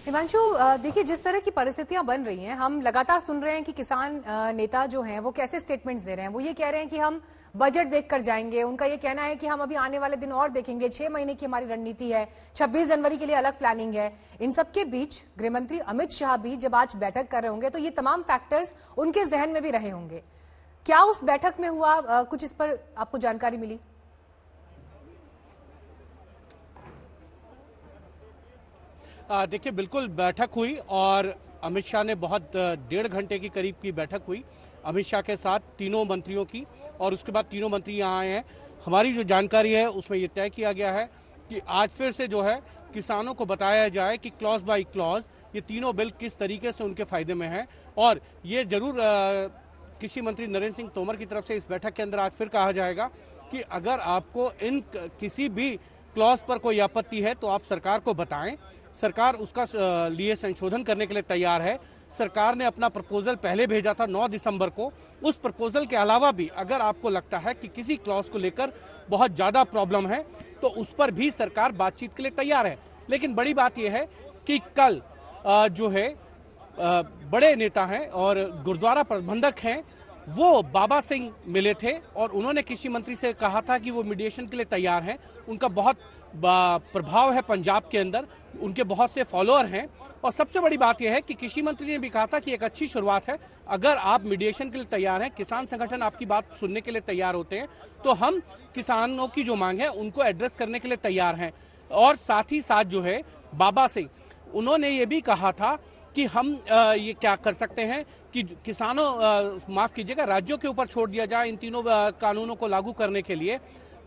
हिमांशु, देखिए जिस तरह की परिस्थितियां बन रही हैं, हम लगातार सुन रहे हैं कि किसान नेता जो हैं वो कैसे स्टेटमेंट्स दे रहे हैं। वो ये कह रहे हैं कि हम बजट देखकर जाएंगे। उनका ये कहना है कि हम अभी आने वाले दिन और देखेंगे, 6 महीने की हमारी रणनीति है, 26 जनवरी के लिए अलग प्लानिंग है। इन सबके बीच गृहमंत्री अमित शाह भी जब आज बैठक कर रहे होंगे तो ये तमाम फैक्टर्स उनके जहन में भी रहे होंगे। क्या उस बैठक में हुआ, कुछ इस पर आपको जानकारी मिली? देखिए, बिल्कुल बैठक हुई और अमित शाह ने बहुत 1.5 घंटे की करीब की बैठक हुई अमित शाह के साथ तीनों मंत्रियों की। और उसके बाद तीनों मंत्री यहाँ आए हैं। हमारी जो जानकारी है उसमें ये तय किया गया है कि आज फिर से जो है किसानों को बताया जाए कि क्लॉज बाय क्लॉज ये तीनों बिल किस तरीके से उनके फायदे में है। और ये जरूर कृषि मंत्री नरेंद्र सिंह तोमर की तरफ से इस बैठक के अंदर आज फिर कहा जाएगा कि अगर आपको इन किसी भी क्लॉज पर कोई आपत्ति है तो आप सरकार को बताएं। सरकार उसका लिए संशोधन करने के लिए तैयार है। सरकार ने अपना प्रपोजल पहले भेजा था 9 दिसंबर को। उस प्रपोजल के अलावा भी अगर आपको लगता है कि किसी क्लॉज को लेकर बहुत ज्यादा प्रॉब्लम है तो उस पर भी सरकार बातचीत के लिए तैयार है। लेकिन बड़ी बात यह है कि कल जो है बड़े नेता हैं और गुरुद्वारा प्रबंधक हैं, वो बाबा सिंह मिले थे और उन्होंने कृषि मंत्री से कहा था कि वो मीडिएशन के लिए तैयार हैं। उनका बहुत प्रभाव है पंजाब के अंदर, उनके बहुत से फॉलोअर हैं। और सबसे बड़ी बात यह है कि कृषि मंत्री ने भी कहा था कि एक अच्छी शुरुआत है, अगर आप मीडिएशन के लिए तैयार हैं, किसान संगठन आपकी बात सुनने के लिए तैयार होते हैं, तो हम किसानों की जो मांग है उनको एड्रेस करने के लिए तैयार हैं। और साथ ही साथ जो है बाबा सिंह, उन्होंने ये भी कहा था कि हम ये क्या कर सकते हैं कि किसानों माफ कीजिएगा राज्यों के ऊपर छोड़ दिया जाए इन तीनों कानूनों को लागू करने के लिए।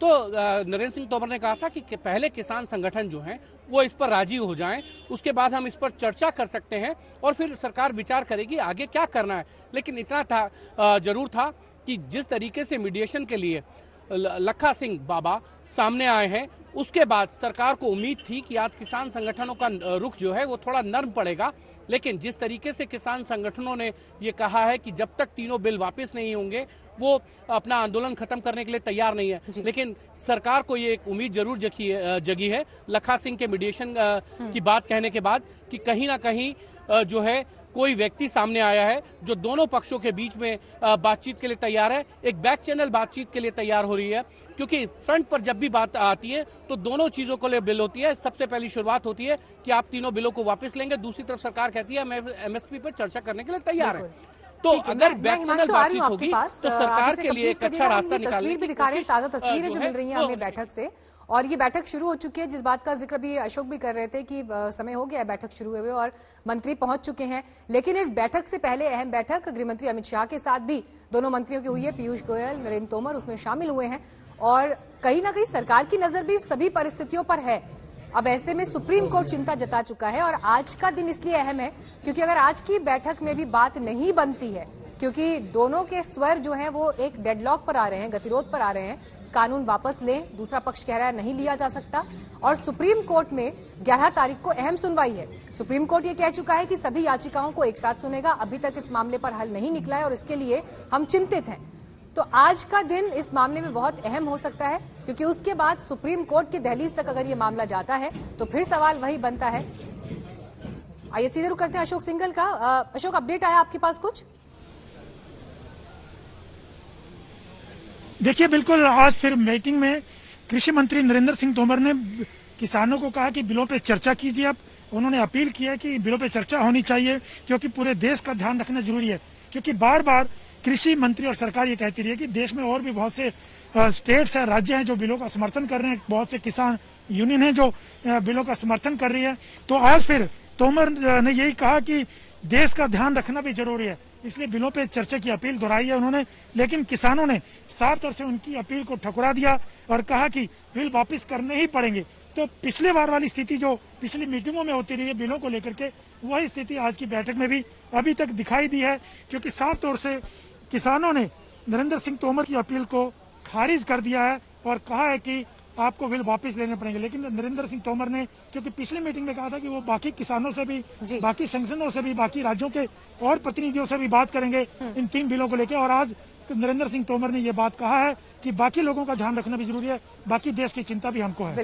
तो नरेंद्र सिंह तोमर ने कहा था कि पहले किसान संगठन जो हैं वो इस पर राजी हो जाएं, उसके बाद हम इस पर चर्चा कर सकते हैं और फिर सरकार विचार करेगी आगे क्या करना है। लेकिन इतना था जरूर था कि जिस तरीके से मीडिएशन के लिए लखा सिंह बाबा सामने आए हैं, उसके बाद सरकार को उम्मीद थी कि आज किसान संगठनों का रुख जो है वो थोड़ा नर्म पड़ेगा। लेकिन जिस तरीके से किसान संगठनों ने ये कहा है कि जब तक तीनों बिल वापस नहीं होंगे वो अपना आंदोलन खत्म करने के लिए तैयार नहीं है। लेकिन सरकार को ये एक उम्मीद जरूर जगी है लखा सिंह के मीडिएशन की बात कहने के बाद कि कहीं ना कहीं जो है कोई व्यक्ति सामने आया है जो दोनों पक्षों के बीच में बातचीत के लिए तैयार है। एक बैक चैनल बातचीत के लिए तैयार हो रही है, क्योंकि फ्रंट पर जब भी बात आती है तो दोनों चीजों को लिए बिल होती है। सबसे पहली शुरुआत होती है कि आप तीनों बिलों को वापस लेंगे, दूसरी तरफ सरकार कहती है मैं एमएसपी पर चर्चा करने के लिए तैयार है। तो अगर बैक चैनल बातचीत होगी तो सरकार के लिए एक अच्छा रास्ता निकालने भी दिखा रहे हैं, ताजा तस्वीरें जो मिल रही हैं हमें बैठक से। और ये बैठक शुरू हो चुकी है, जिस बात का जिक्र भी अशोक भी कर रहे थे कि समय हो गया है बैठक शुरू हुए और मंत्री पहुंच चुके हैं। लेकिन इस बैठक से पहले अहम बैठक गृहमंत्री अमित शाह के साथ भी दोनों मंत्रियों की हुई है। पीयूष गोयल, नरेंद्र तोमर उसमें शामिल हुए हैं और कहीं ना कहीं सरकार की नजर भी सभी परिस्थितियों पर है। अब ऐसे में सुप्रीम कोर्ट चिंता जता चुका है और आज का दिन इसलिए अहम है क्योंकि अगर आज की बैठक में भी बात नहीं बनती है, क्योंकि दोनों के स्वर जो हैं वो एक डेडलॉक पर आ रहे हैं, गतिरोध पर आ रहे हैं, कानून वापस लें, दूसरा पक्ष कह रहा है नहीं लिया जा सकता। और सुप्रीम कोर्ट में 11 तारीख को अहम सुनवाई है। सुप्रीम कोर्ट ये कह चुका है कि सभी याचिकाओं को एक साथ सुनेगा। अभी तक इस मामले पर हल नहीं निकला है और इसके लिए हम चिंतित हैं। तो आज का दिन इस मामले में बहुत अहम हो सकता है, क्योंकि उसके बाद सुप्रीम कोर्ट की दहलीज तक अगर ये मामला जाता है तो फिर सवाल वही बनता है। आइए सीधे रुक करते हैं अशोक सिंघल का। अशोक, अपडेट आया आपके पास कुछ? देखिए, बिल्कुल आज फिर मीटिंग में कृषि मंत्री नरेंद्र सिंह तोमर ने किसानों को कहा कि बिलों पे चर्चा कीजिए। अब उन्होंने अपील किया कि बिलों पे चर्चा होनी चाहिए, क्योंकि पूरे देश का ध्यान रखना जरूरी है। क्योंकि बार बार कृषि मंत्री और सरकार ये कहती रही है कि देश में और भी बहुत से स्टेट्स है, राज्य हैं जो बिलों का समर्थन कर रहे हैं, बहुत से किसान यूनियन है जो बिलों का समर्थन कर रही है। तो आज फिर तोमर ने यही कहा कि देश का ध्यान रखना भी जरूरी है, इसलिए बिलों पे चर्चा की अपील दोहराई है उन्होंने। लेकिन किसानों ने साफ तौर से उनकी अपील को ठुकरा दिया और कहा कि बिल वापस करने ही पड़ेंगे। तो पिछले बार वाली स्थिति जो पिछली मीटिंगों में होती रही है बिलों को लेकर के, वही स्थिति आज की बैठक में भी अभी तक दिखाई दी है। क्योंकि साफ तौर से किसानों ने नरेंद्र सिंह तोमर की अपील को खारिज कर दिया है और कहा है कि आपको बिल वापस लेने पड़ेंगे। लेकिन नरेंद्र सिंह तोमर ने, क्योंकि पिछली मीटिंग में कहा था कि वो बाकी किसानों से भी, बाकी संगठनों से भी, बाकी राज्यों के और प्रतिनिधियों से भी बात करेंगे इन 3 बिलों को लेकर। और आज नरेंद्र सिंह तोमर ने ये बात कहा है कि बाकी लोगों का ध्यान रखना भी जरूरी है, बाकी देश की चिंता भी हमको है।